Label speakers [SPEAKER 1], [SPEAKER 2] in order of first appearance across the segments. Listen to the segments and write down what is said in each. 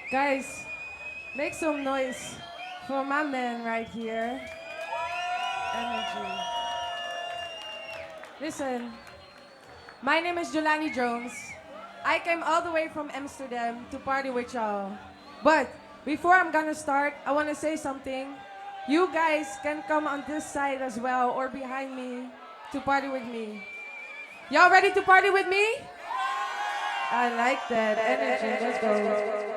[SPEAKER 1] Guys, make some noise for my man right here. Energy. Listen, my name is Jelani Jones. I came all the way from Amsterdam to party with y'all. But before I'm gonna start, I wanna say something. You guys can come on this side as well or behind me to party with me. Y'all ready to party with me? I like that energy. Let's go.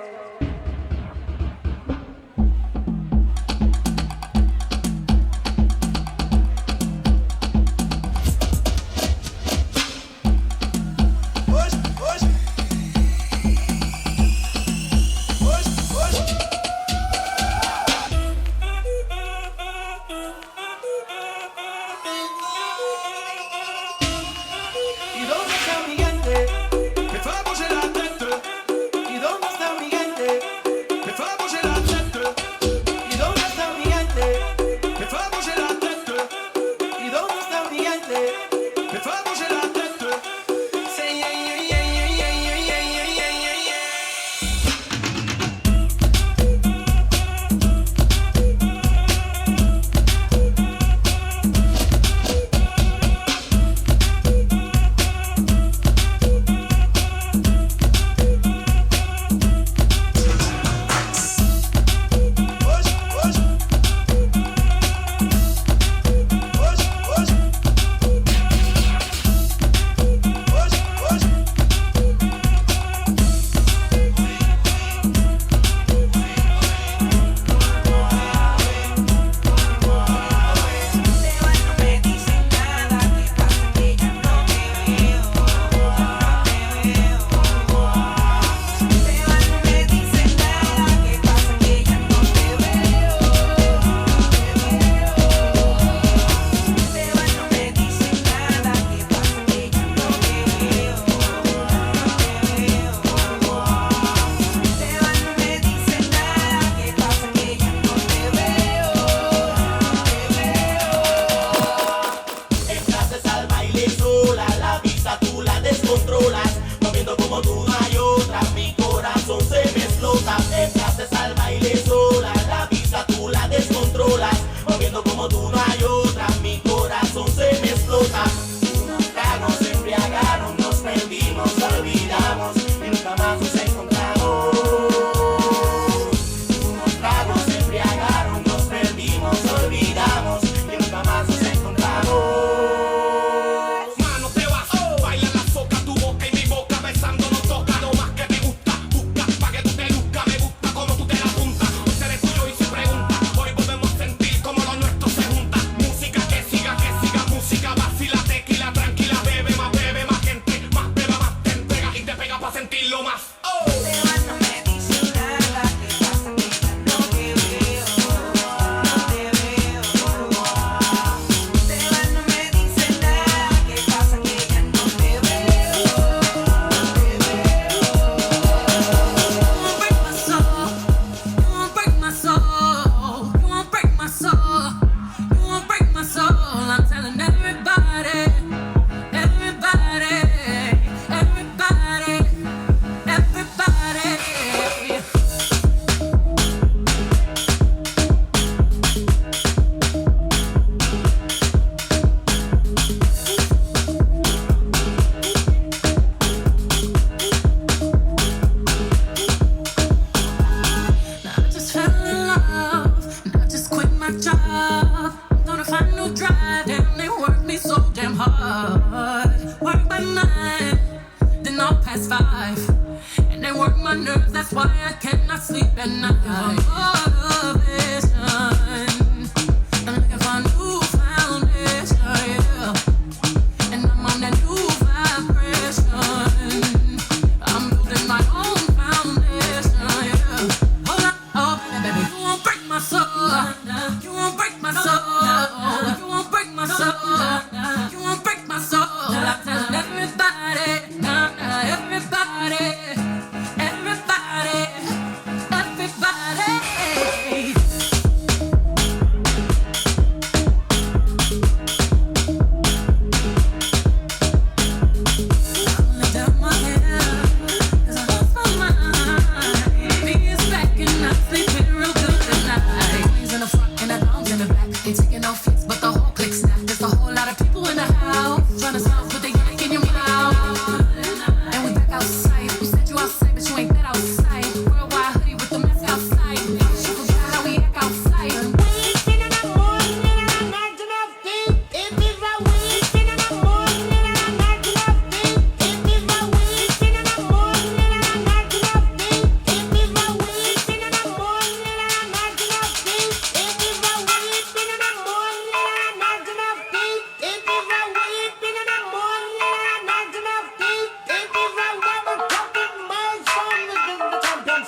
[SPEAKER 2] Everybody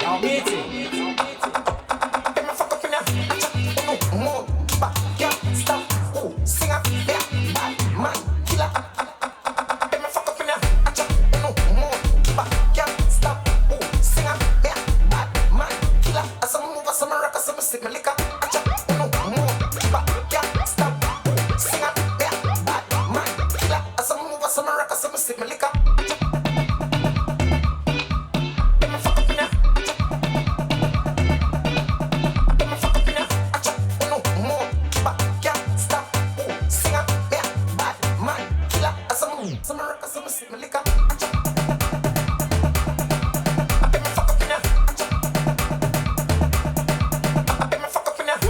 [SPEAKER 2] Yo, matey. Let me fuck up in ya. No more back, can't stop. Oh, singer, yeah, bad man, killer. Let me fuck up in ya. No more back, can't stop. Oh, singer, yeah, bad man, killer. As I move, as I rock, as I stick my liquor. No more back, can't stop. Oh, singer, yeah, bad man, killer. As I move, as I rock, as I stick my liquor.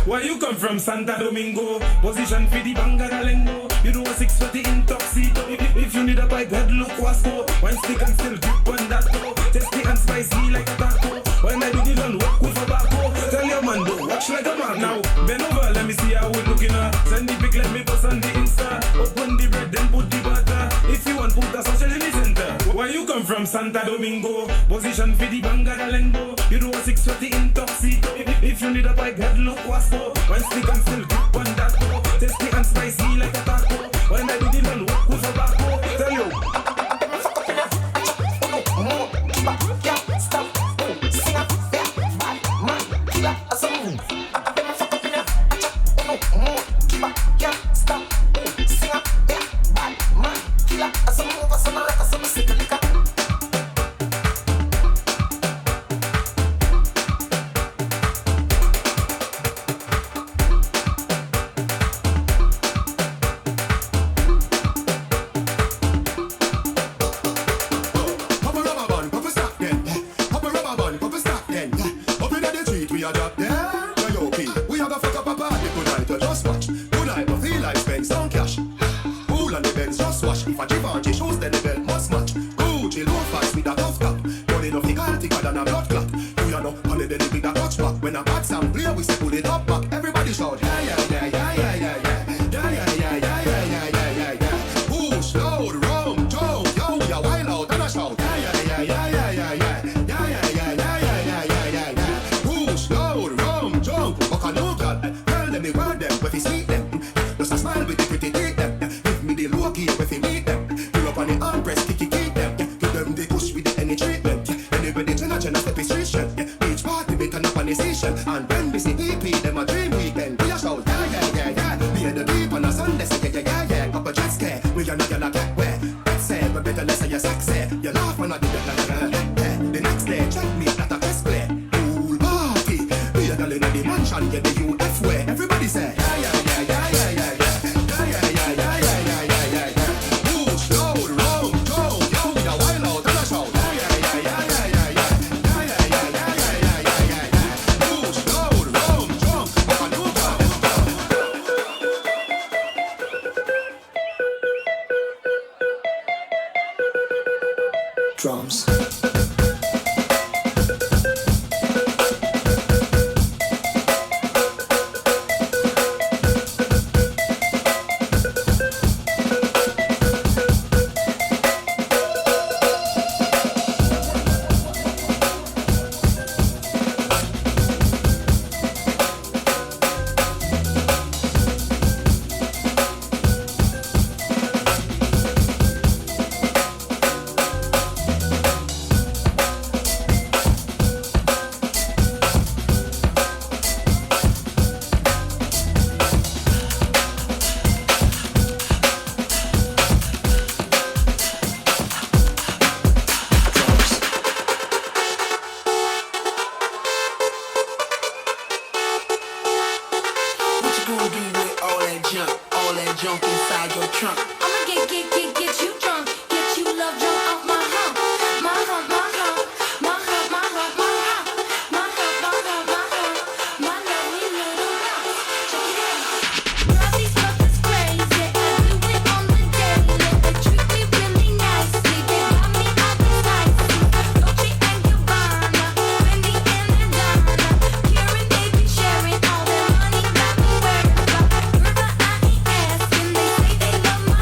[SPEAKER 3] Where you come from, Santa Domingo? Position for the Bangadalengo. You know a 6 for the intoxito. If you need a pipe, head look Wasco. One stick and still grip on that toe. Tasty and spicy like a taco. When I do the don't walk with a baco. Tell your man, don't watch like a man now. Bend over, let me see how we looking at. Send the pic, let me post on the Insta. Open the bread, then put the butter. If you want, put the sausage in the center. Where you come from, Santa Domingo? Position for the Bangadalengo. You know a 6 for the intoxito. If you need a pipe, head look Wasco. One stick and still grip on that toe. Tasty and spicy like a taco. When I do the don't walk with a baco. Tell you.
[SPEAKER 4] And when we see EP, them a dream weekend. We a shout, yeah, yeah, yeah, yeah. Me and the deep on a Sunday, say, yeah, yeah, yeah, yeah. Up a jet scare, we are not gonna get where. Let's say, but better less of your sexy. You laugh when I do it, the next day, check me at a press play. Pool party, we are the in the mansion, get the UF way. Everybody say, yeah, yeah, yeah, yeah, yeah, yeah, yeah. Yeah, yeah, yeah, yeah, yeah, yeah, yeah, yeah, yeah. Push, load, roll, go, yo, we are wild out and a shout. Yeah, yeah, yeah, yeah, yeah, yeah, yeah. Yeah, yeah, yeah, yeah, yeah, yeah, yeah, yeah, yeah. Push, load, roll, jump, up a new gun. Drums.
[SPEAKER 5] What you gonna do with all that junk inside your trunk? I'ma get you drunk, get you love drunk off my hump, my hump, my hump, my hump, my hump, my hump, my hump, my hump, my hump, my lovely little hump. Check it out. Girl, these fuckers crazy. I do it on the daily. They treat me really nicely. They got me all this icy. Dolce and Gabbana, Fendi and Adana. Karen, they be sharing all their money, got me worried about. Girl, but I ain't asking. They say they love my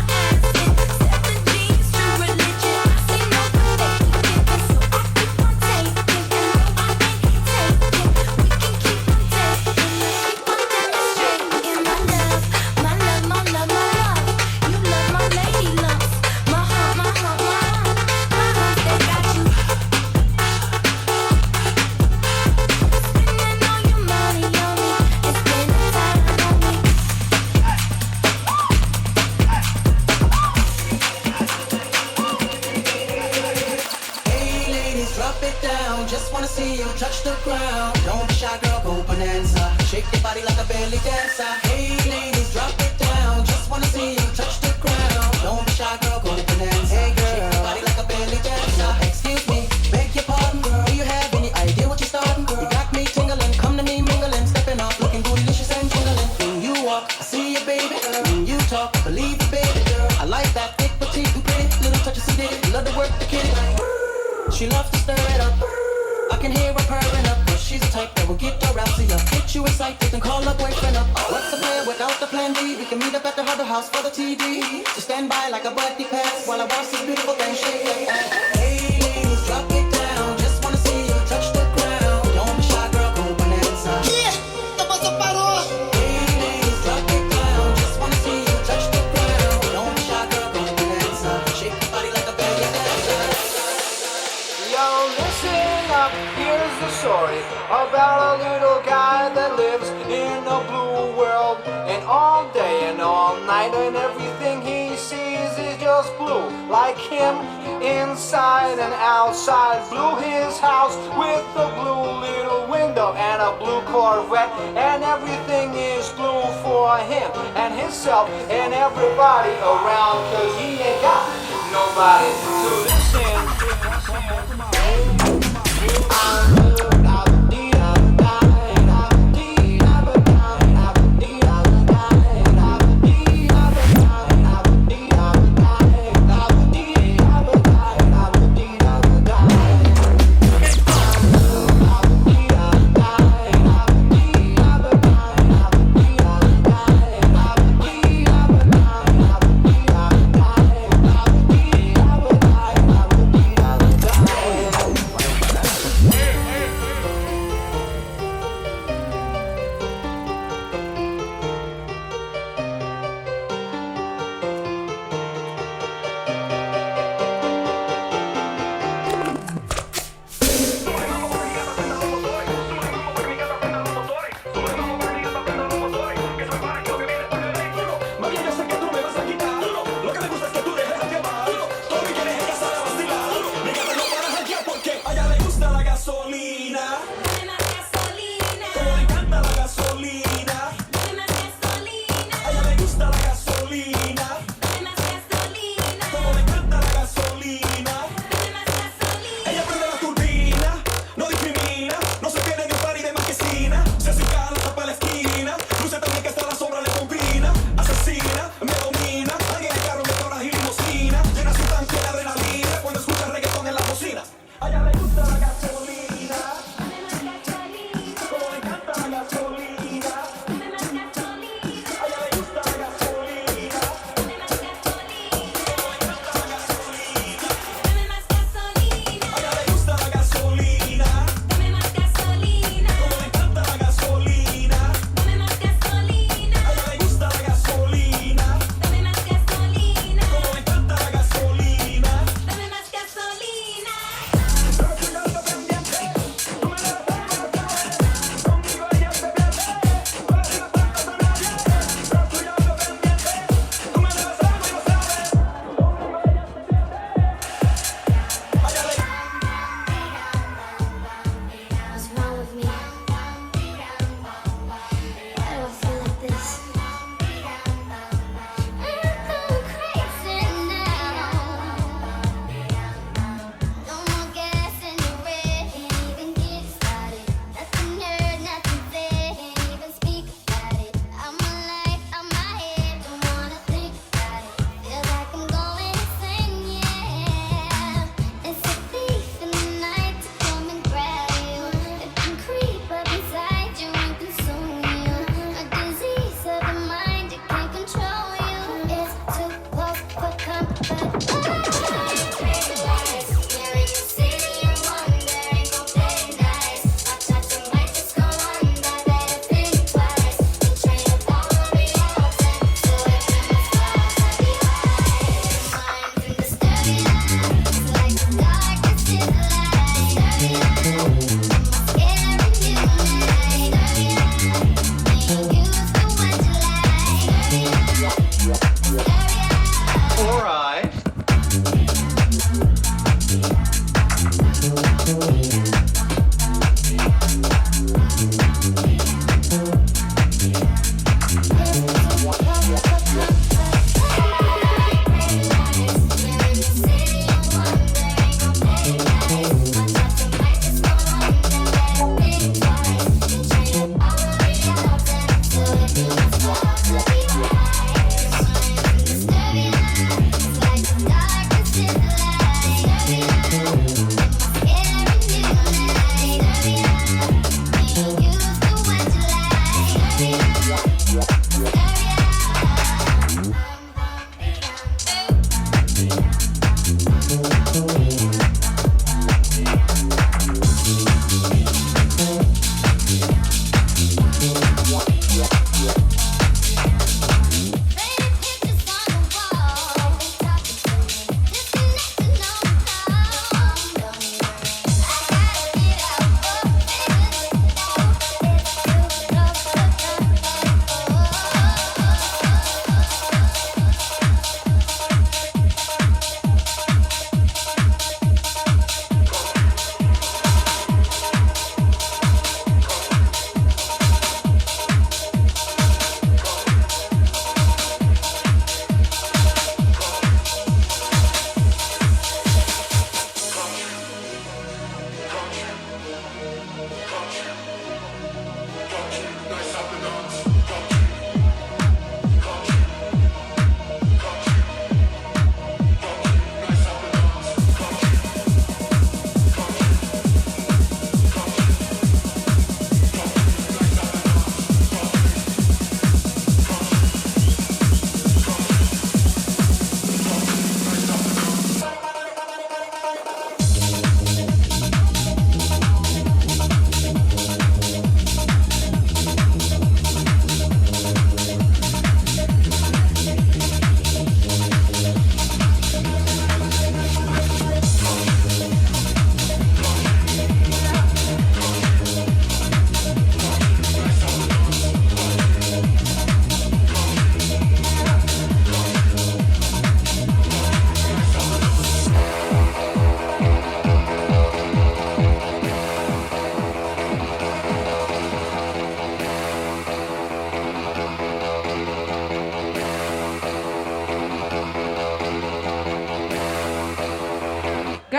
[SPEAKER 2] the ground. Don't be shy, girl, go bonanza. Shake your body like a belly dancer. Hey, ladies, drop it down. Just wanna see you touch the ground. Don't be shy, girl, go bonanza. Hey, girl, shake your body like a belly dancer. Excuse me, beg your pardon, girl. Do you have any idea what you're starting, girl? You got me tingling, come to me mingling, stepping off, looking bootylicious and jingling. When you walk, I see you, baby. When you talk, I believe you, baby, girl. I like that thick, petite, and pretty. Little touches of ditty, love to work the kitty. She loves to stir it up. I can hear her purring up, but she's the type that will get her out to you. Get you excited and call her boyfriend up. What's the plan without the plan B? We can meet up at the Huddle House for the TV. To stand by like a buddy pass while I watch this beautiful thing shake that ass. Hey ladies, drop it down. Just wanna see you touch the ground. Don't be shy, girl, go bonanza.
[SPEAKER 6] Ih, mas parou!
[SPEAKER 2] Hey ladies, drop it down. Just wanna see you touch the ground. Don't be shy, girl, go bonanza. Shake your body like a belly dancer.
[SPEAKER 7] Yo, listen up, here's the story about a little guy that lives in a blue world. And all day and all night and everything he sees is just blue. Like him, inside and outside. Blue his house with a blue little window and a blue Corvette. And everything is blue for him and himself and everybody around. Cause he ain't got nobody to listen.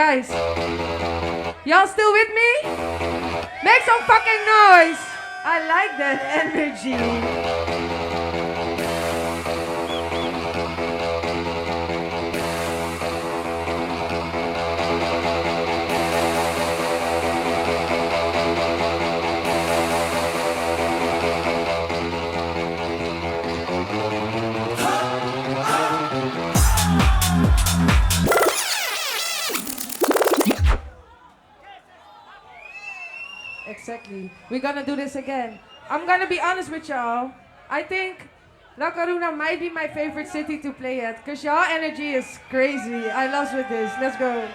[SPEAKER 1] Guys, y'all still with me? Make some fucking noise. I like that energy. Exactly. We're gonna do this again. I'm gonna be honest with y'all. I think La Coruna might be my favorite city to play at because y'all energy is crazy. I love with this. Let's go.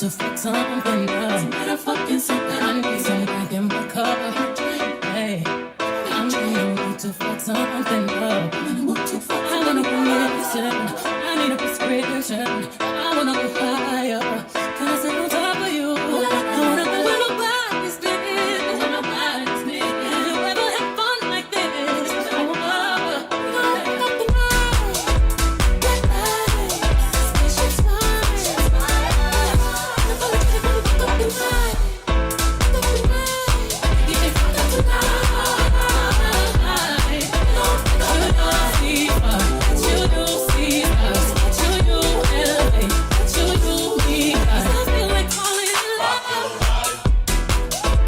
[SPEAKER 5] to fuck something up. Better fucking something. I need some drink in my cup. Hey, I'm in the mood to fuck something up. I wanna go missing. I need a prescription. I wanna go higher. Can I sit on top of you? I wanna go where nobody's been. Where nobody's been. Have you ever had fun like this? I wanna go up the night. Black lights, spaceships fly. I'm gonna take a look up the night. Up the night. Get it fucked up tonight. You don't see us. You don't see us. You do elevate. You do me. I feel like falling in love.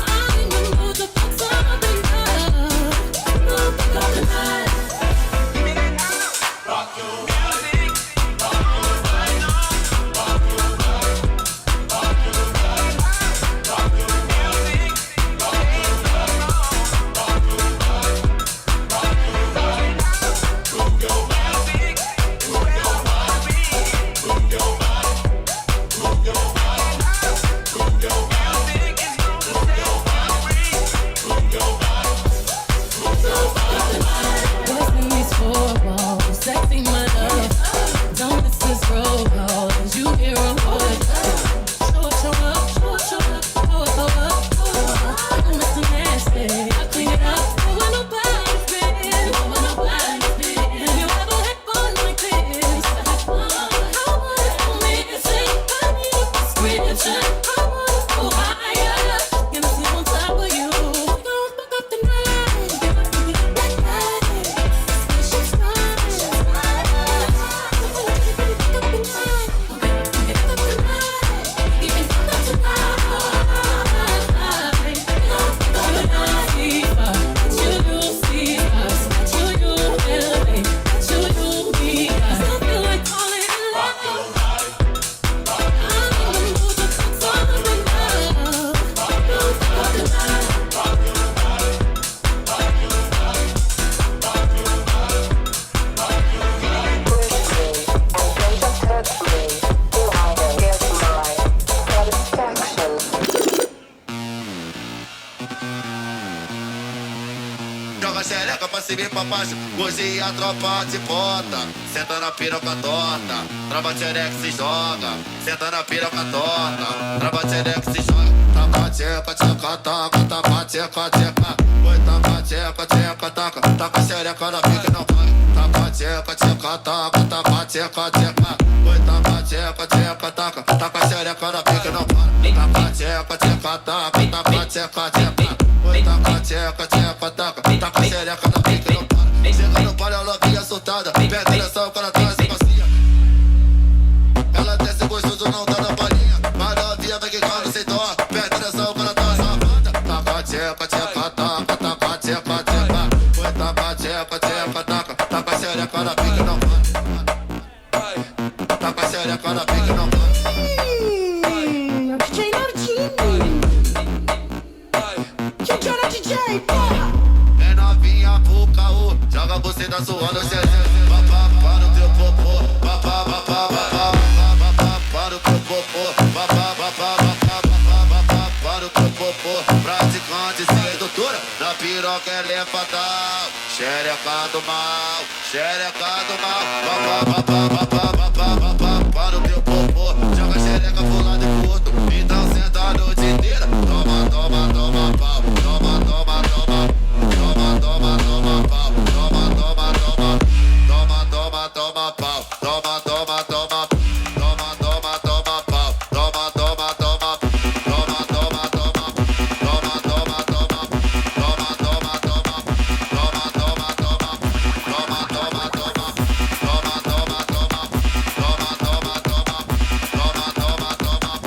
[SPEAKER 5] I'm in the mood to fuck something up. Fuck up the night. What's in these four walls? Sexy my love. Don't miss this roll call. As you hear a word. Show up, show up, show up, show up, show up, show up, show up. Don't miss the nasty. I clean it up. Go where nobody's been. Go where nobody's been. Have you ever had fun like this? I wanna go missing. I need a prescription. I wanna go higher. Gonna sleep on top of you. Gonna fuck up the night. Black lights, spaceships fly.
[SPEAKER 8] Joga xereca pra cima e pra baixo, hoje a tropa de bota. Senta na piroca torta, trava xereca se joga. Senta na piroca torta, trava xereca se joga. Taca tcheca, tcheca, taca, taca tcheca, tcheca. Oi, taca tcheca, tcheca, taca, taca xereca na pica não vai. Taca tcheca, tcheca, taca, taca tcheca, tcheca. Oi, taca tcheca, tcheca, taca, taca xereca na pica não vai. Taca tcheca, tcheca, taca, taca tcheca, tcheca. Oi, taca tcheca, tcheca, taca, taca xereca na pica não para. Chega no palho, ela vinha soltada, pega direção, o cara traz e passeia. Ela desce gostoso, não tá na palhinha. Mas novinha vai quicando sem dó, pega direção, o cara traz a banda. Taca tcheca, tcheca, taca, taca tcheca, tcheca. Oi, taca tcheca, tcheca, taca, taca xereca na pica não para. Taca xereca na pica não para.
[SPEAKER 2] DJ Nardini. DJ, porra.
[SPEAKER 8] É novinha pro caô, joga você na sua no CG. Papá para o teu popô, papá, papá, papá, papá para o teu popô, papá, papá, papá, papá para o teu popô. Praticante sedutora, na piroca ela é fatal. Xereca do mal, xereca do mal. Papá, papá, papá, papá, papá para o teu popô. Joga xereca pro lado e pro outro, então senta a noite inteira. Toma, toma, toma pau, toma, toma, toma. Toma, toma, toma pau, toma, toma, toma. Toma, toma, toma pau, toma, toma, toma. Toma, toma, toma pau, toma, toma, toma. Toma, toma, toma. Toma, toma, toma. Toma, toma, toma. Toma, toma, toma. Toma, toma, toma. Toma, toma, toma. Toma, toma, toma. Toma, toma, toma.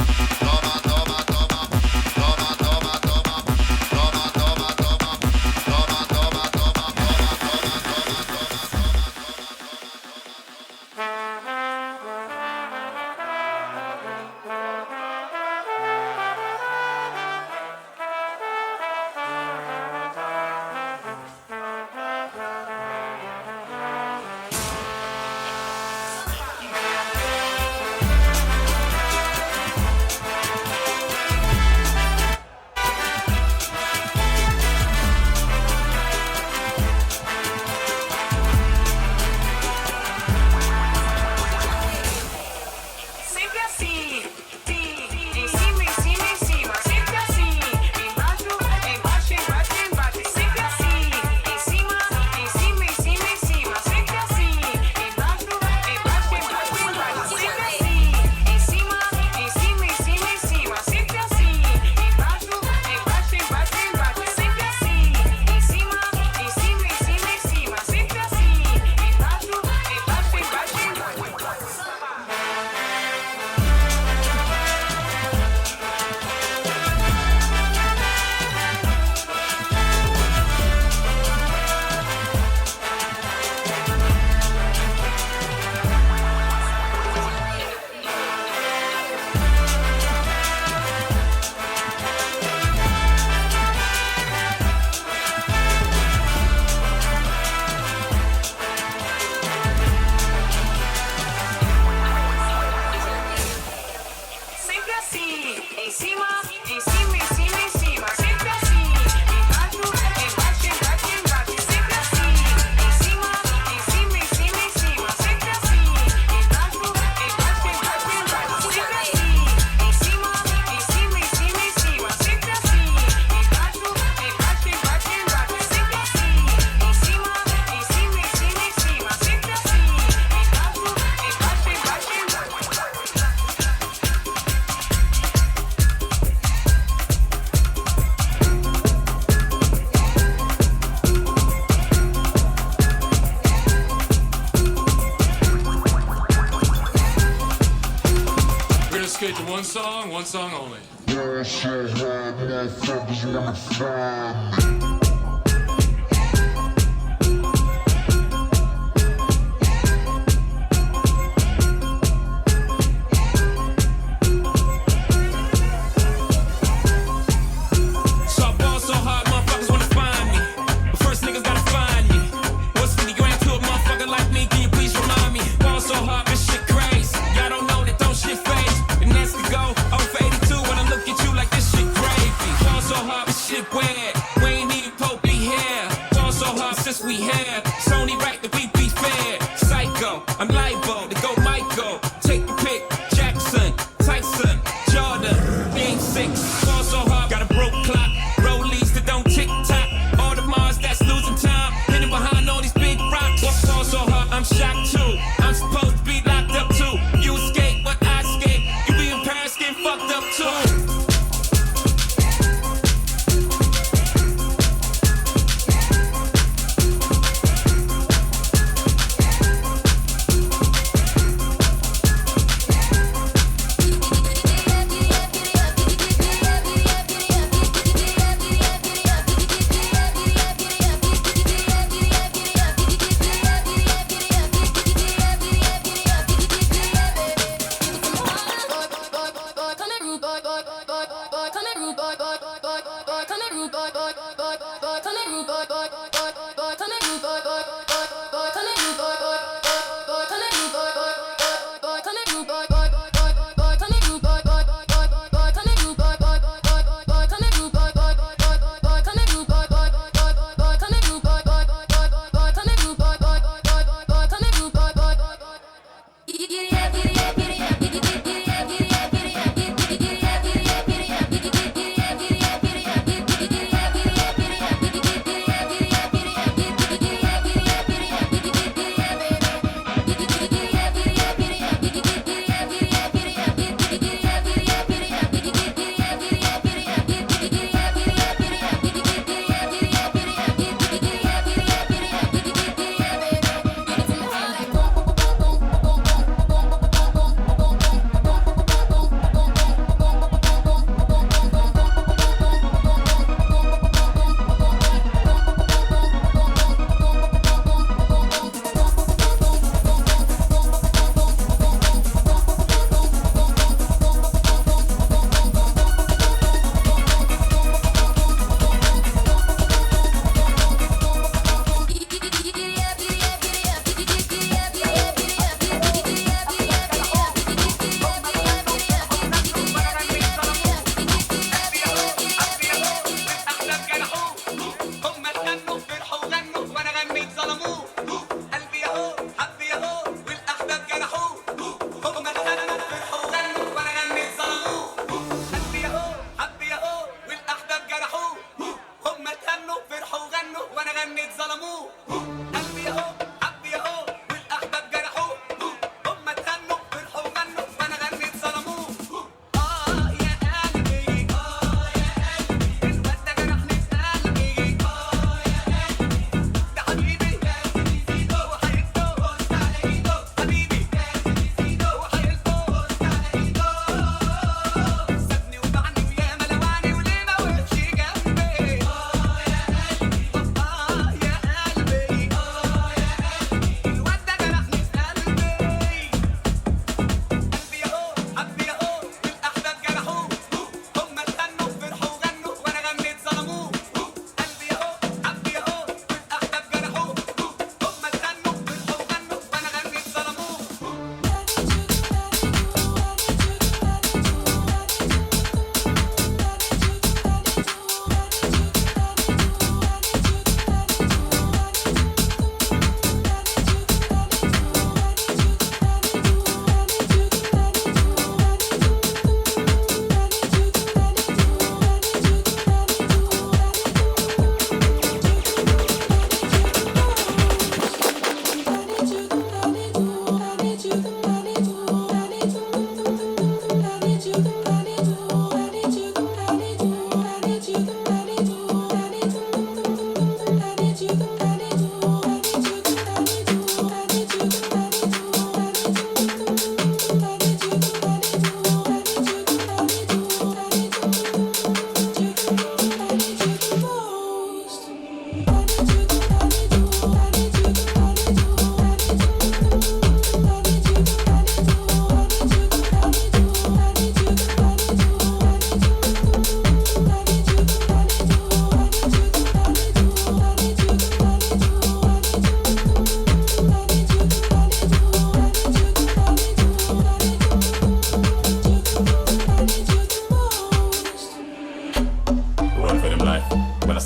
[SPEAKER 5] cima, em cima, em cima, em cima. Sempre assim. Embaixo, embaixo, embaixo, embaixo. Sempre assim. Em cima, em cima, em cima, em cima. Sempre assim. Embaixo, embaixo, embaixo, embaixo. Sempre assim. Em cima, em cima, em cima, em cima. Sempre assim. Embaixo, embaixo, embaixo, embaixo. Sempre assim. Em cima, em cima, em cima, em cima. Sempre assim. Embaixo, embaixo, embaixo, embaixo.
[SPEAKER 3] We're gonna skate to one song only. So I ball so hard, motherfuckers wanna find me. But first niggas gotta find me. What's 50 grand to a motherfucker like me? Can you please remind me? Ball so hard, this shit crazy. Y'all don't know that don't shit phase. And that's to go over 82 when I look at you like this shit gravy. Ball so hard, this shit weird. We ain't even Pope be here. Ball so hard since we here. It's only right that we be fair. Psycho, I'm liable to go Michael. Take the pick, Jackson, Tyson, Jordan, game 6. Ball so hard, got a broke clock. Rollies that don't tick tock. All the Mars that's losing time. Hidden behind all these big rocks. Ball so hard, I'm shocked too. I'm supposed to be locked up too. You escape, but I escape. You be in Paris getting fucked up too.
[SPEAKER 5] Come and rude boy, boy, boy, boy.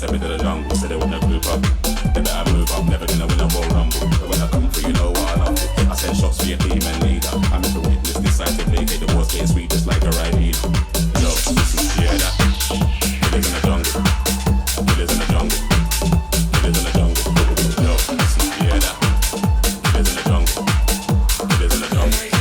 [SPEAKER 3] sent me to the jungle, said they wanna group up. They better move up, never gonna win a Royal Rumble. But when I come for you know what I love it. I send shots for your team and leader. I'm here to witness this side to play, the war's getting sweet just like a Ribena. Yo, listen, you hear that? Killers in the jungle. Killers in the jungle. Killers in the jungle. Yo, listen, you hear that? Killers in the jungle. Killers in the jungle. Killers in the jungle.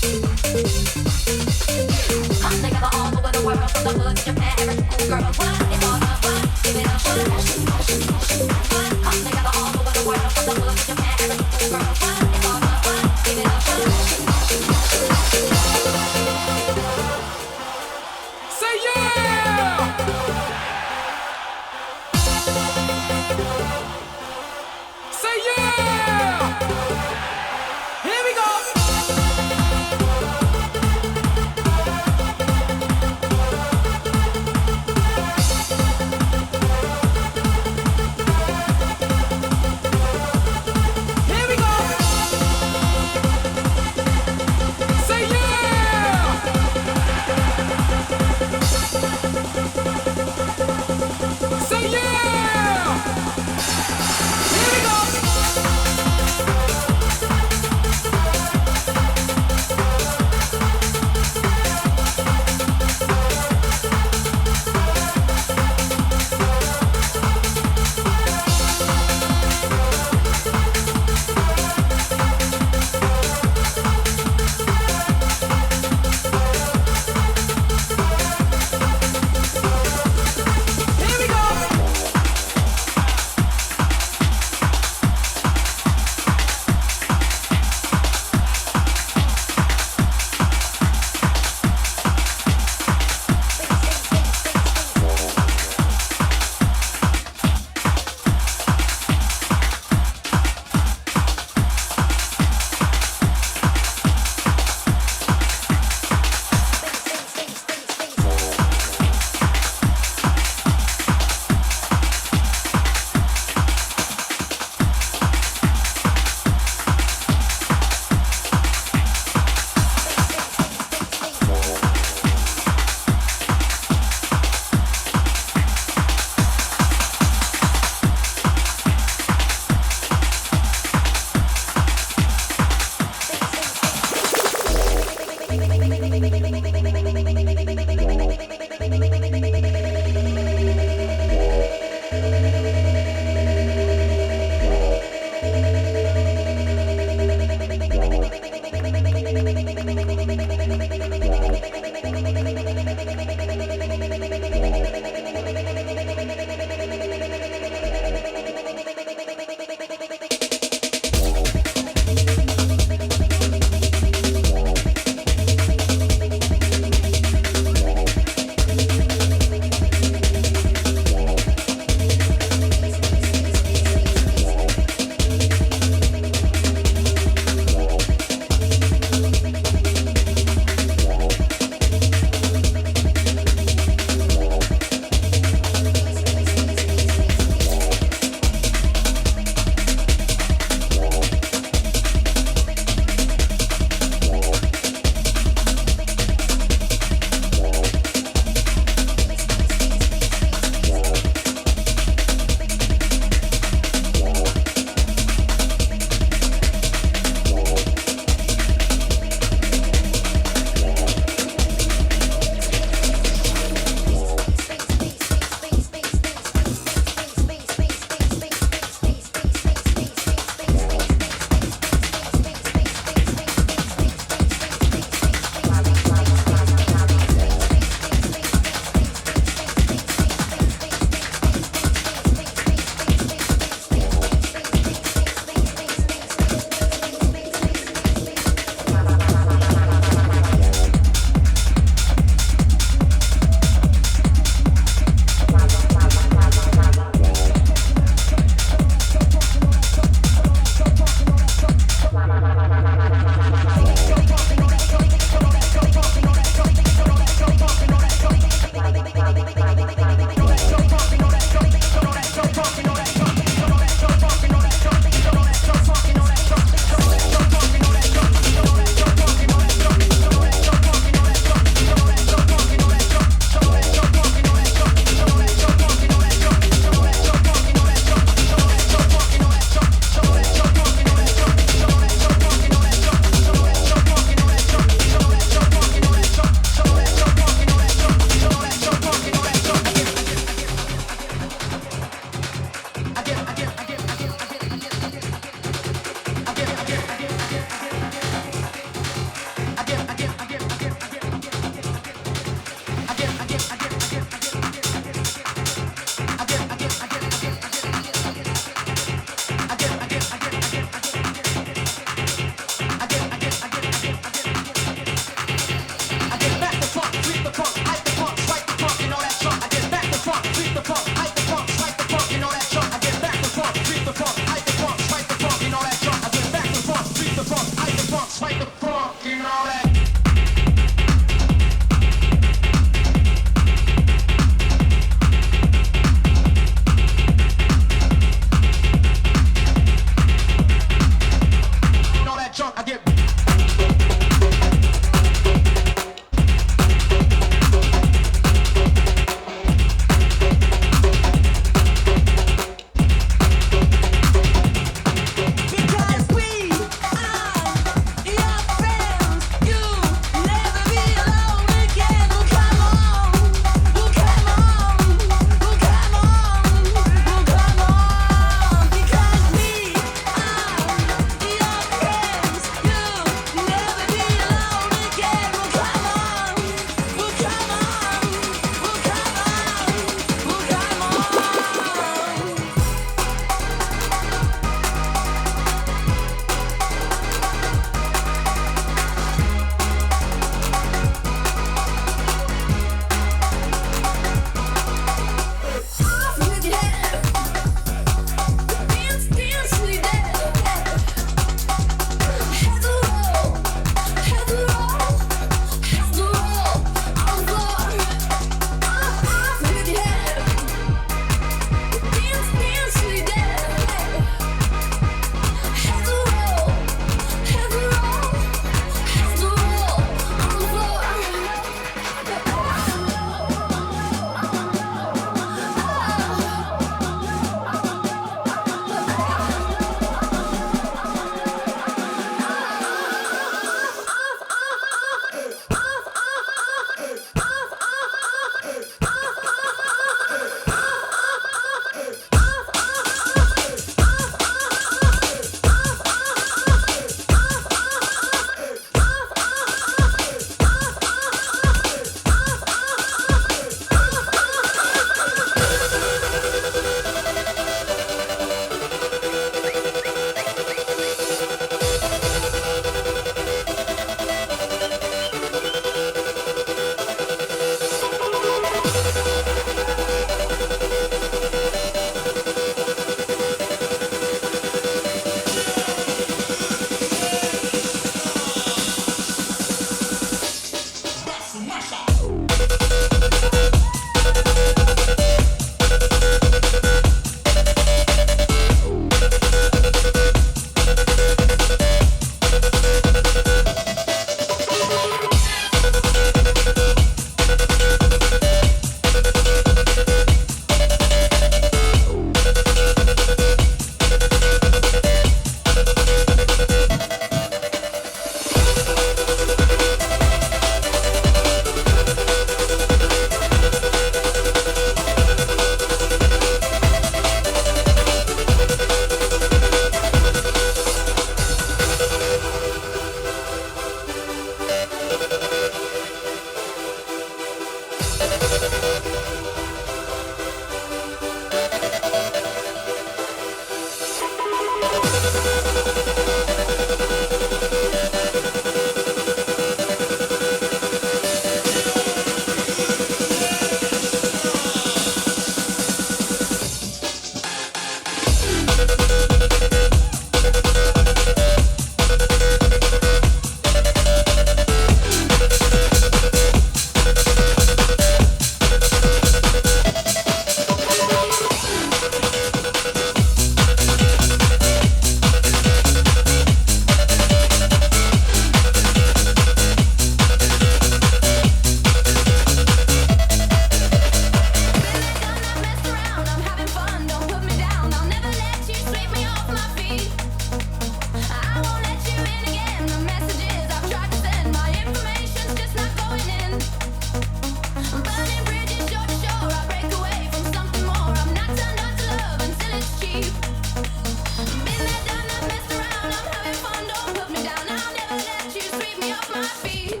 [SPEAKER 5] off my feet.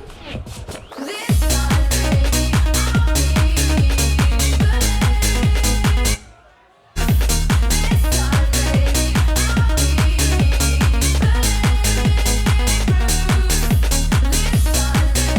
[SPEAKER 5] This time, baby, I'll be believe. This time, baby, I'll be believe. This time,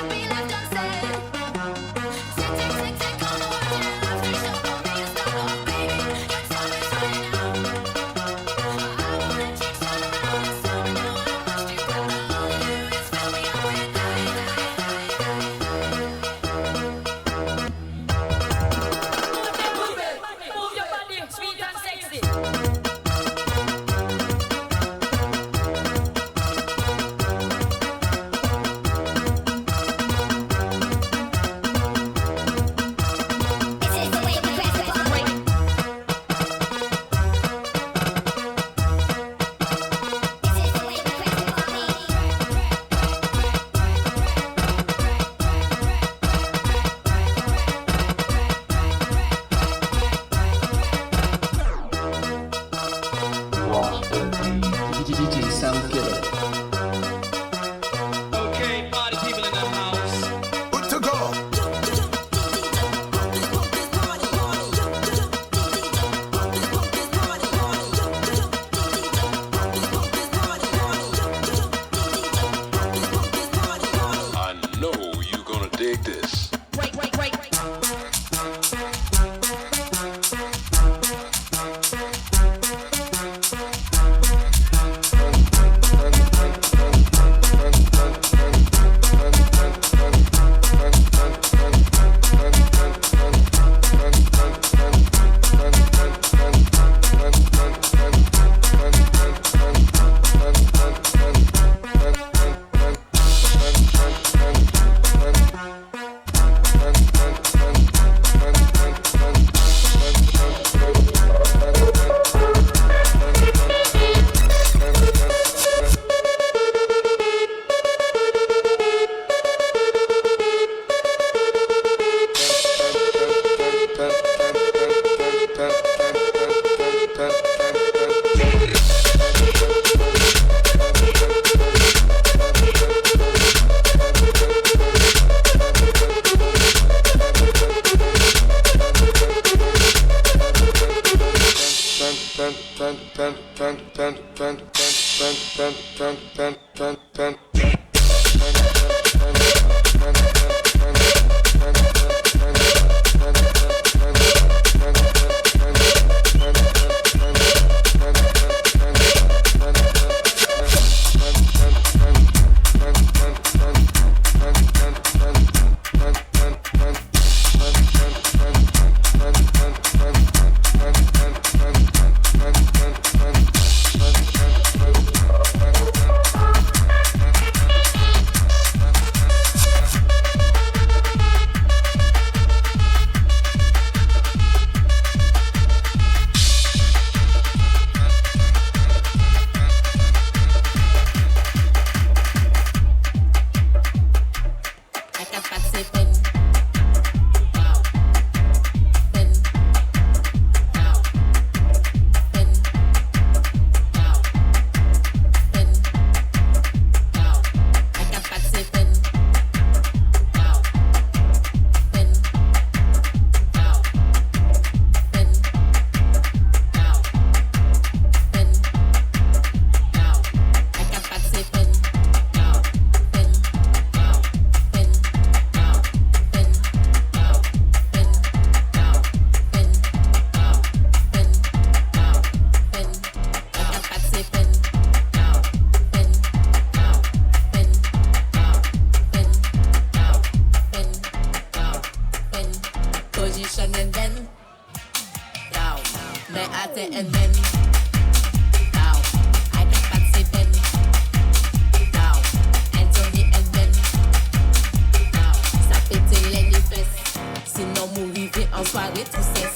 [SPEAKER 5] baby, I'll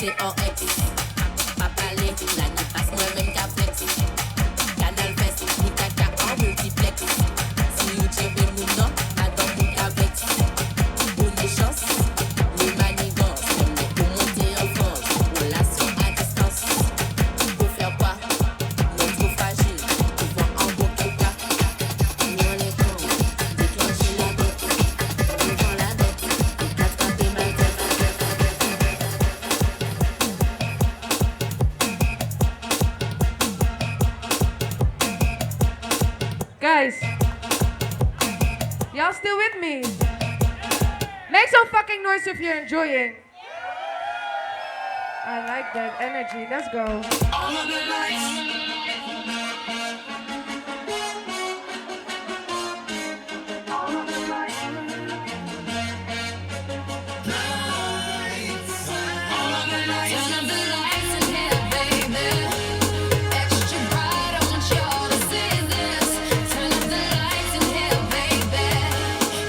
[SPEAKER 5] monter en ex. Pas parler, la nuit passe moi-même qu'à flex. Canal Fest, ni caca en multiplex. Si you check nous non, attends pour qu'à vex. Pour les chances, les manigances, on est pour monter en France. Relation à distance, pour faire quoi? Non trop fragile, souvent en bon cas. Nous on est con, déclencher la dette. Devant la dette, attraper ma tête.
[SPEAKER 1] Guys, y'all still with me? Make some fucking noise if you're enjoying. I like that energy. Let's go.
[SPEAKER 3] All of the lights.
[SPEAKER 5] Turn up the lights in here, baby. Extra bright, I want y'all to see this. Turn up the lights in here, baby.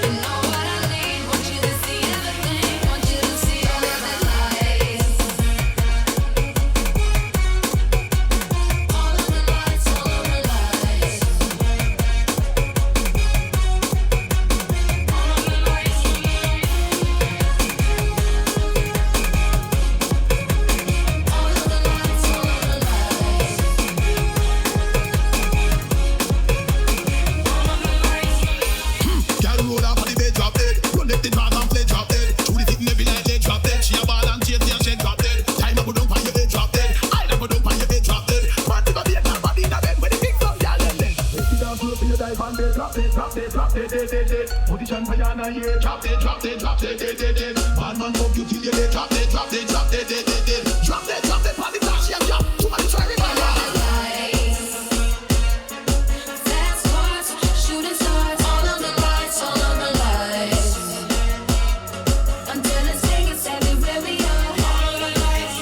[SPEAKER 5] You know what I need. Want you to see everything. Want you to see all of the lights. All of the lights, all of the lights. All of the lights, all of the lights.
[SPEAKER 4] Girl roll up on the bed, drop dead. Run left the drag and play, drop dead. Shoot it in every night, they drop dead. She a ball and chase me and she drop dead. Time up down on your head, drop dead. I never down on your head, drop dead. Party baby, and your body in the bed with the big some girl and dead. Make it down slow for your dive and bed, drop dead, drop dead, drop dead, dead, dead, dead. Position for your hand here, drop dead, drop dead, drop dead, dead, dead, dead. Bad man fuck you till you dead, drop dead, drop dead, drop dead, dead, dead, dead. Drop dead, drop dead, party down, she a drop. Too many try me, man.
[SPEAKER 5] Fast cars, shooting stars. All of the lights, all of the lights. Until it's Vegas everywhere we are. All of the lights.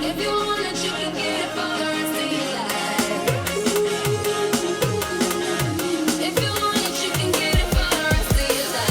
[SPEAKER 5] If you want it, you can get it for the rest of your life. If you want it, you can get it for the rest of your life.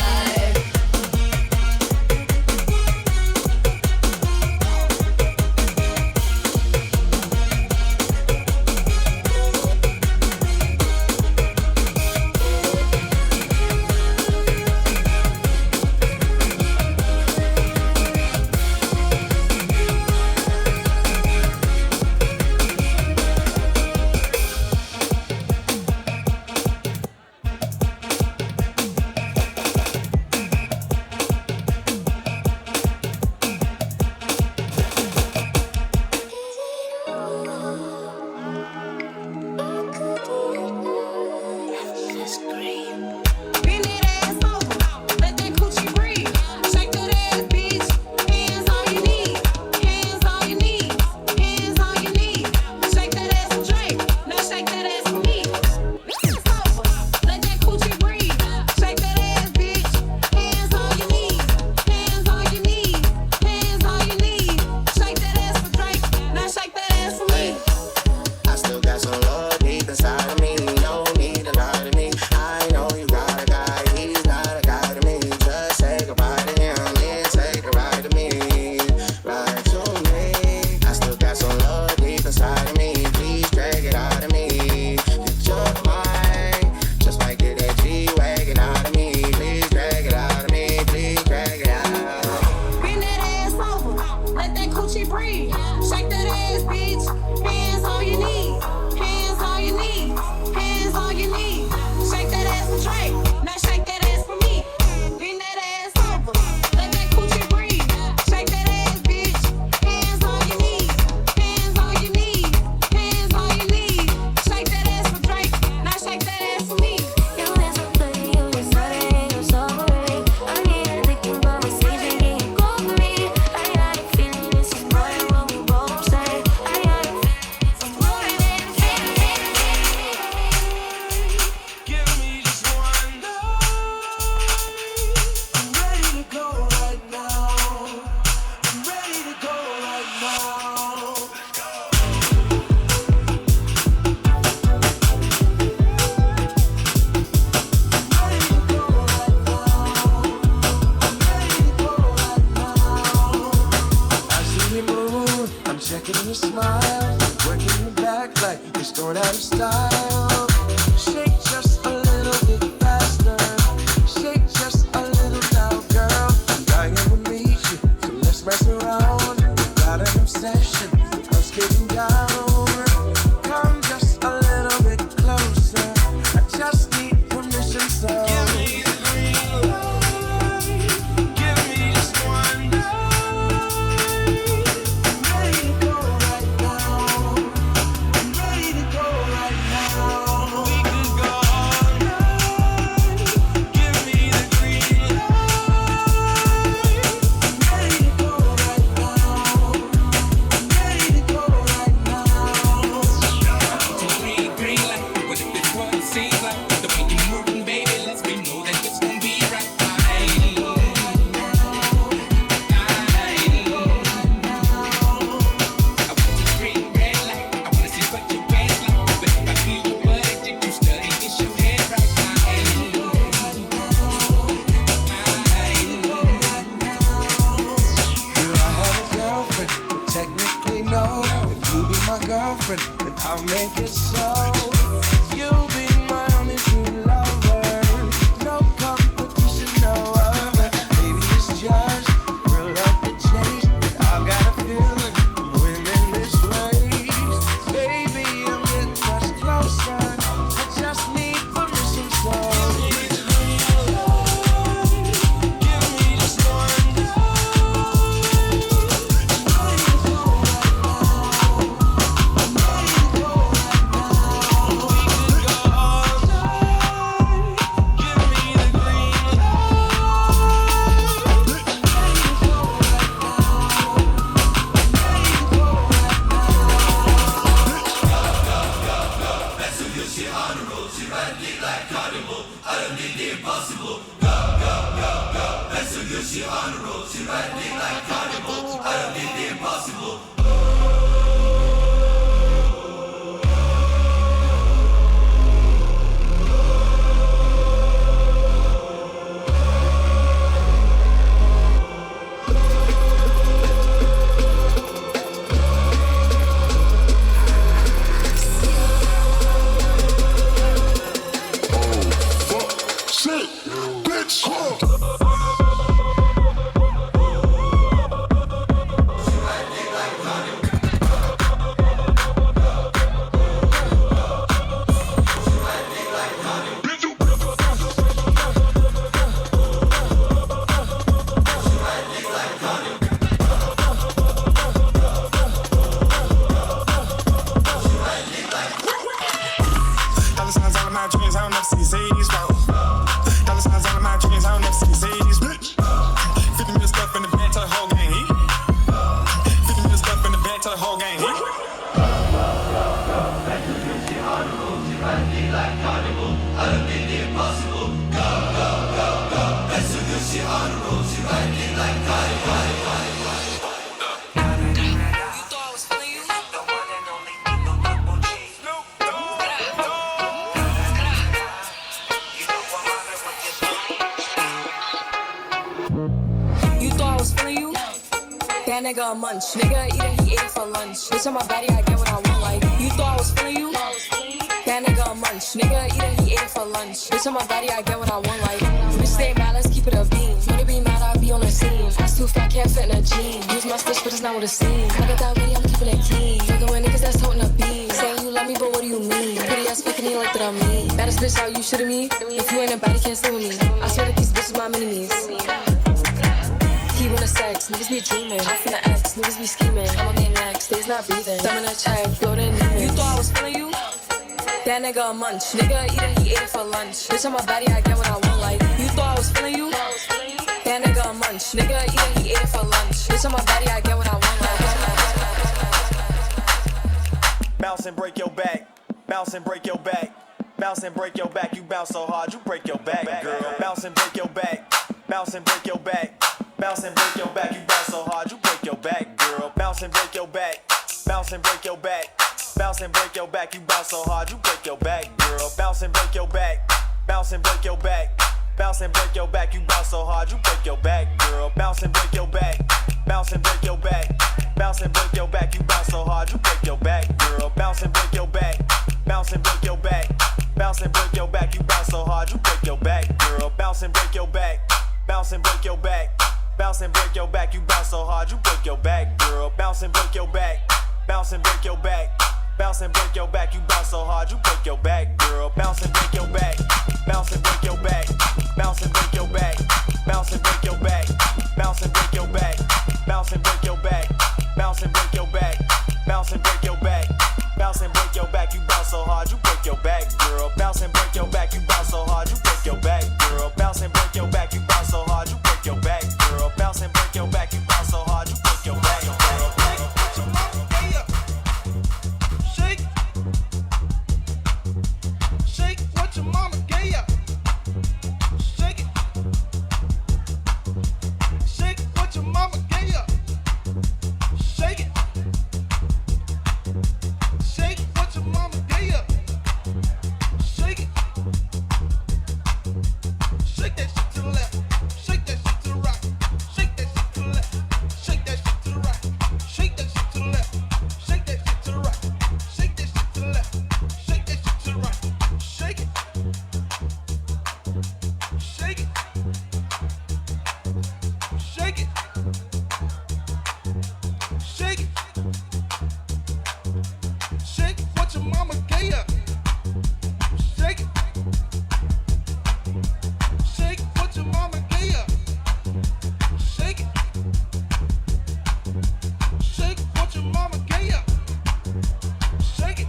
[SPEAKER 5] Bend that ass over, let that coochie breathe. Shake that ass, bitch. Hands on your knees, hands on your knees, hands on your knees. Shake that ass and drink, now shake that ass for me. It's over, let that coochie breathe. Shake that ass, bitch. Hands on your knees, hands on your knees, hands on your knees. Shake that ass for drink, now shake that ass for me.
[SPEAKER 9] I still got some love deep inside of me. No need to lie to me. I know you got a guy, he's not a guy to me. Just say goodbye to him, then say goodbye to me. Right to me. I still got some love deep inside of me. Please drag it out of me. Get your mind. Just might get that G-Wagon out of me. Please drag it out of me. Please drag it out.
[SPEAKER 5] Bend that ass over, let that coochie breathe. Shake that ass, bitch. Hands on your knees, hands on your knees, hands on your knees. Shake that ass and drink, now shake that ass for me. Bend that ass over, let that coochie breathe. Shake that ass, bitch. Hands on your knees, hands on your knees, hands on your knees. Shake that ass for drink, now shake that ass for me.
[SPEAKER 10] You listen to you, you're sorry, you're sorry. I need a thinking about my stage, getting cold for me. I got a feeling this is more than what we both say. I got a feeling this is more than
[SPEAKER 11] Check it in your smile, working your back like it's going out of style. Shake just a little bit faster. Shake just a little now, girl. I'm dying to meet you, so let's mess around. Got an obsession with us getting down. Come just a little bit closer. I just need permission, so give me the green light. Give me just one night. I'm ready to go right now. I'm ready to go right now. We could go all night. Give me the green light. I'm ready to go right now. I'm ready to go right now.
[SPEAKER 3] Green light, what if it's what it seems like? The way you're moving, baby, lets me know that it's gonna be right. I want to green red light. I wanna see what your waist like. But if I feel your body, did you study? It's your head right.
[SPEAKER 11] Do I have a girlfriend? Technically, no. If you be my girlfriend, then I'll make it so. You'll be my only true lover. No competition, no other. Baby, it's just real love to chase. I've got a feeling I'm winning this race. Baby, I'm getting much closer. I just need permission, so give me just one
[SPEAKER 3] Dollar signs all of my dreams, I don't never see these bro. Dollar signs all of my dreams, I don't never see these bitch. 50 million stuff in the bag, tell the whole gang heat. 50 million stuff in the bag, tell the whole gang heat.
[SPEAKER 10] You thought I was feeling you? That nigga a munch. Nigga eat it, he ate it for lunch. Bitch on my body, I get what I want. Like you thought I was feeling you? That nigga a munch. Nigga eat it, he ate it for lunch. Bitch on my body, I get what I want. Like bitch stay mad, let's keep it a beam. Wanna be mad, I be on the scene. Ass too fat, can't fit in a jean. Use my stitch, but it's not what it seems. I got that ready, I'm keeping it clean. Fucking with niggas that's toting a beam. Saying you love me, but what do you mean? Pretty ass fucking you like that I mean. Baddest bitch out, you shitting me? If you ain't a baddie, can't stay with me. I swear that these bitches my mini-me's. He wanna sex, niggas be dreaming. I'm finna X, niggas be scheming. I'ma get next, days not breathing. Thumb in a check, floating in. You thought I was feeling you? That nigga a munch. Nigga eat it, he ate it for lunch. Bitch on my body, I get what I want. Like you thought I was feeling you? That nigga a munch. Nigga eat it, he ate it for lunch. Bitch on my body, I get what I want. Like
[SPEAKER 7] Bounce and break your back. Bounce and break your back. Bounce and break your back. You bounce so hard, you break your back, girl. Bounce and break your back. Bounce and break your back. Bounce and break your back. You bounce so hard, you break your back, girl. Bounce and break your back. Bounce and break your back. Bounce and break your back. You bounce so hard, you break your back, girl. Bounce and break your back. Bounce and break your back. Bounce and break your back. You bounce so hard, you break your back, girl. Bounce and break your back. Bounce and break your back.
[SPEAKER 12] Bounce and break your back, you bounce so hard, you break your back, girl. Bounce and break your back, bounce and break your back, bounce and break your back, you bounce so hard, you break your back, girl. Bounce and break your back, bounce and break your back, bounce and break your back, you bounce so hard, you break your back, girl. Bounce and break your back, bounce and break your back, bounce and break your back, you bounce so hard, you break your back, girl. Bounce and break your back, bounce and break your back, bounce and break your back, bounce and break your back, bounce and break your back, bounce and break your back, bounce and break your back, bounce and break your back, bounce and break your back, you bounce so hard, you break your back, girl. Bounce and break your back, you bounce so hard, you break your back, girl. Bounce and break your back, you bounce so hard, you break your back, girl. Bounce and break your back, you bounce so hard, you break your back, girl.
[SPEAKER 11] Shake what your mama gave ya. Shake it. Shake what your mama gave ya. Shake it. Shake what your mama gave ya. Shake it. Shake that shit to the left. Shake that shit to the right. Shake that shit to the left. Shake that shit to the right. Shake that shit to the left. Shake that shit to the right. Shake that shit to the left. Shake that shit to the right. Shake it. Shake it. Shake it. Shake it. Shake what your mama gave ya. Shake it. Shake what your mama gave ya. Shake it. Shake what your mama gave ya. Shake it.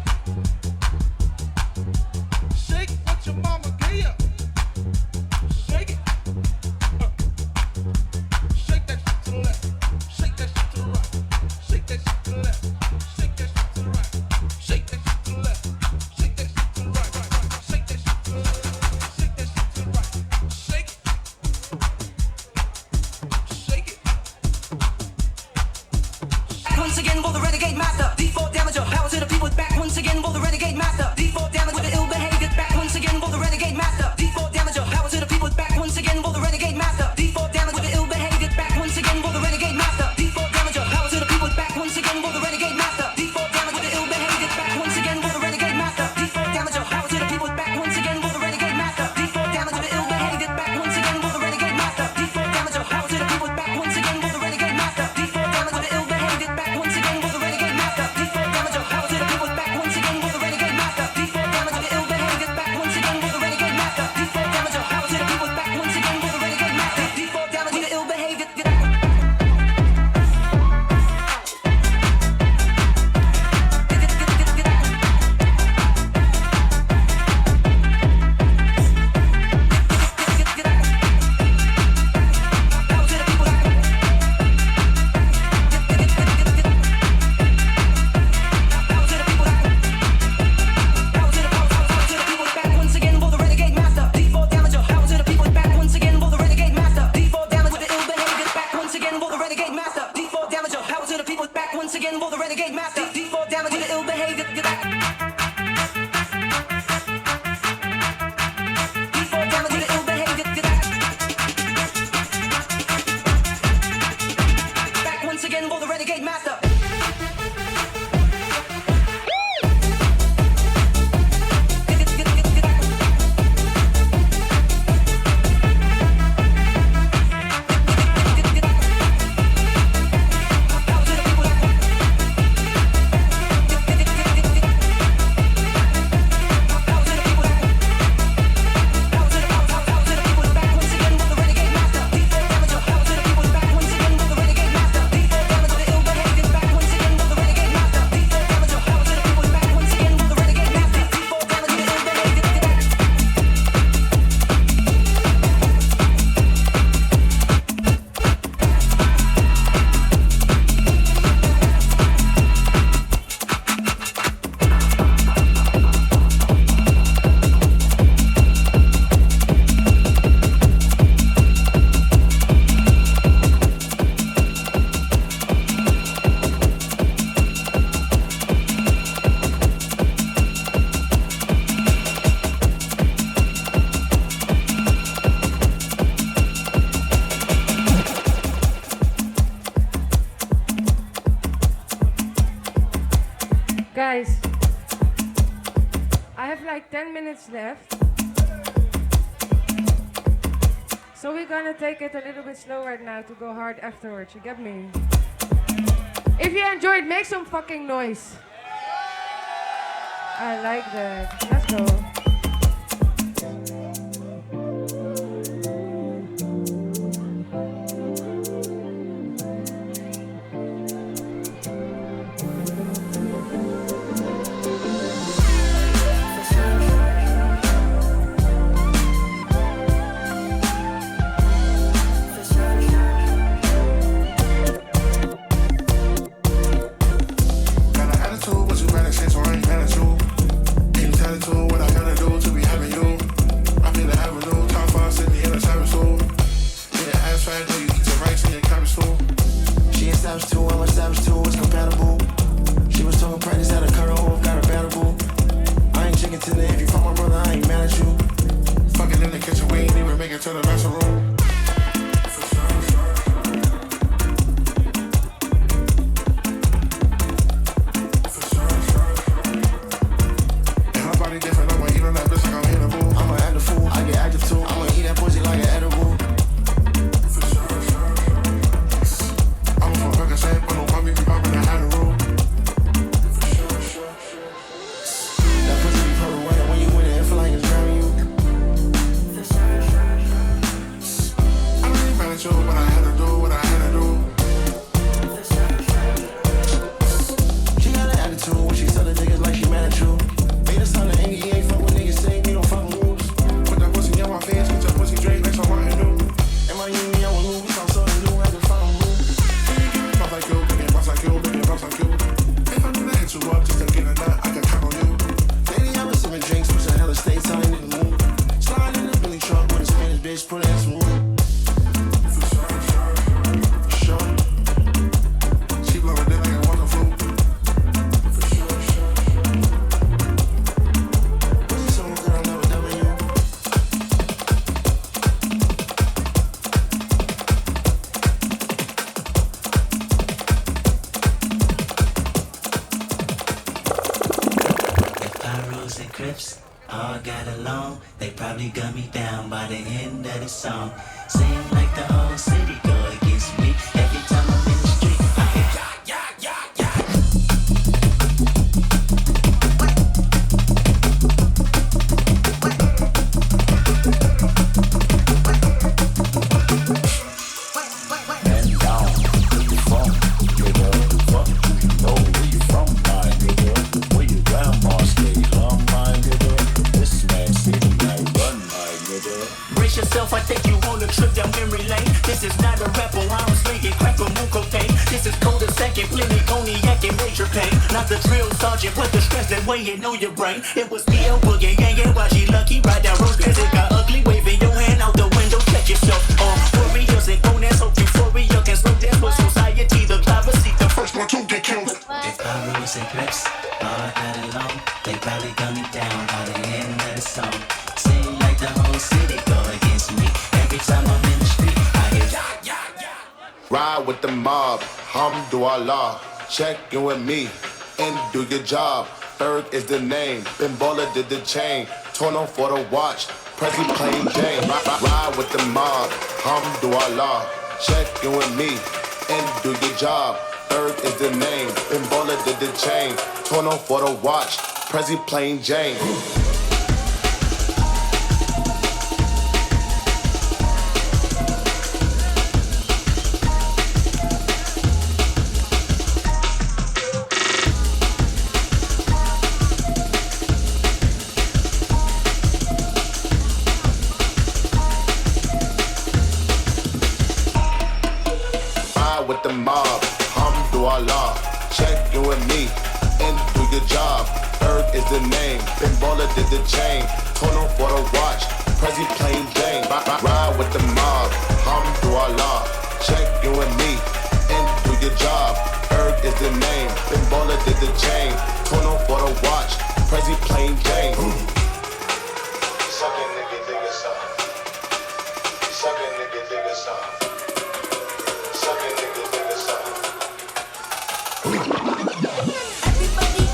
[SPEAKER 11] Shake what your mama gave ya. Shake it. Shake that shit to the left. Shake that shit to the right. Shake that shit to the left. Shake that shit to the right. Shake that shit to the left. Shake that shit to the right. Shake that shit to the left. Shake that shit to the right. Shake it. Shake it.
[SPEAKER 10] Once again, will the renegade master default damager? Power to the people back once again, will the renegade master default damage with the ill behavior back once again, will the renegade master default damager? Power to the people back once again, will the renegade master default damage with the ill behavior back once again, will the renegade master default damager? Power to the people back once again, will the renegade master default damage with the ill behavior back once again, will the renegade master default damager? Power to the people back once again, will the renegade master default damage with the ill behavior back once again, will the renegade master default damager? Power to the people back once again, will the renegade master default damage with the ill behavior back once again, will the renegade master default damager? Power to the people back once again, will the renegade master default damage with the ill behavior back once again, will the renegade master default damager? Power to the people back once again, will the renegade master default damage with the ill behavior. Once again, will the renegade master default damage with the ill behavior? Default damage with the ill behavior. Back once again, will the renegade master?
[SPEAKER 1] Guys, I have like 10 minutes left. So we're gonna take it a little bit slower now to go hard afterwards, you get me? If you enjoyed, make some fucking noise. I like that. Let's go.
[SPEAKER 13] You know your brain. It was B.O. Boogie, yeah, why she lucky? Ride down road, cause it got ugly. Waving your hand out the window, check yourself. Warriors and owners, hope euphoria can slow down for society. The driver's seat, the first one to get killed.
[SPEAKER 14] If I rules and grips, all got along, they probably gun me down by the end of the song. Seem like the whole city go against me. Every time I'm in the street, I hear
[SPEAKER 8] Ride with the mob, Hamdulillah. Check in with me and do your job. Berg is the name, Ben Baller did the chain, torn on for the watch, Prezi plain Jane. Ride with the mob, Hamdulillah. Check in with me and do your job. Berg is the name, Ben Baller did the chain, torn on for the watch, Prezi plain Jane. With the mob, Hamdulillah. Check in with me and do your job. Berg is the name, Ben Baller did the chain, torn on for the watch, Prezi plain Jane. Ride with the mob, Hamdulillah. Check in with me and do your job. Berg is the name, Ben Baller did the chain, torn on for the watch, Prezi plain Jane. Suck it, nigga, dig a song. Suck it, nigga, dig a song. Suck it, nigga, dig a song.
[SPEAKER 5] Everybody,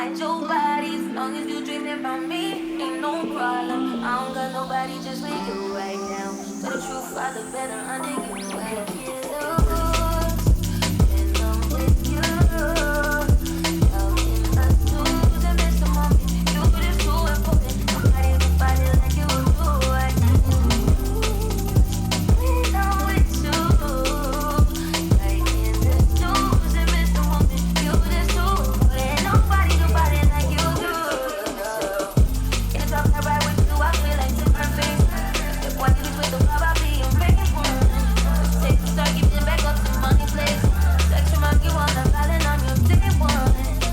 [SPEAKER 5] hide your body. As long as you dreaming about me, ain't no problem. I don't got nobody just with you right now. But the truth, I look better under you. I can't lose when I'm with you. How can I lose and miss the moment? You just too important. Nobody like you do. I can't lose when I'm with you. I can't lose and miss the moment. You just too important. Nobody like you do. It's up there right with you. I feel like it's perfect. If one you with the love, I'll be your biggest one. Take the start, give it back up to money place. Sex your monkey on the island, I'm your day one.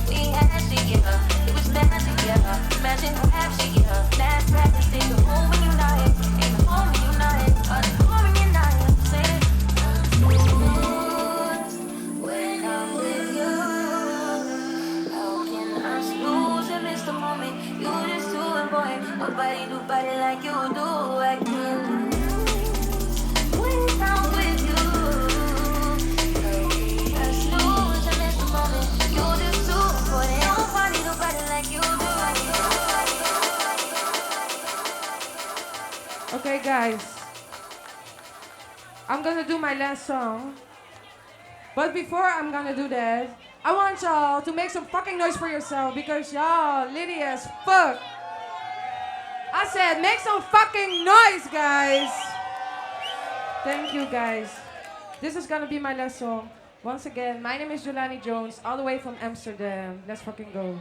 [SPEAKER 5] We had shit, yeah. It was magic, yeah. Imagine half shit, yeah. Last practice, take the home when you're not here. Ain't the home when you're not here. Or the home when you're not here. Say it. When I'm with you, how can I lose and miss the moment? You just too important. Nobody like you do. I can't lose when I'm with you. How can I lose and miss the moment? You just too important. Nobody like you do.
[SPEAKER 1] Okay, guys. I'm gonna do my last song. But before I'm gonna do that, I want y'all to make some fucking noise for yourself because y'all litty as fuck. I said, make some fucking noise, guys. Thank you, guys. This is gonna be my last song. Once again, my name is Jelani Jones, all the way from Amsterdam. Let's fucking go.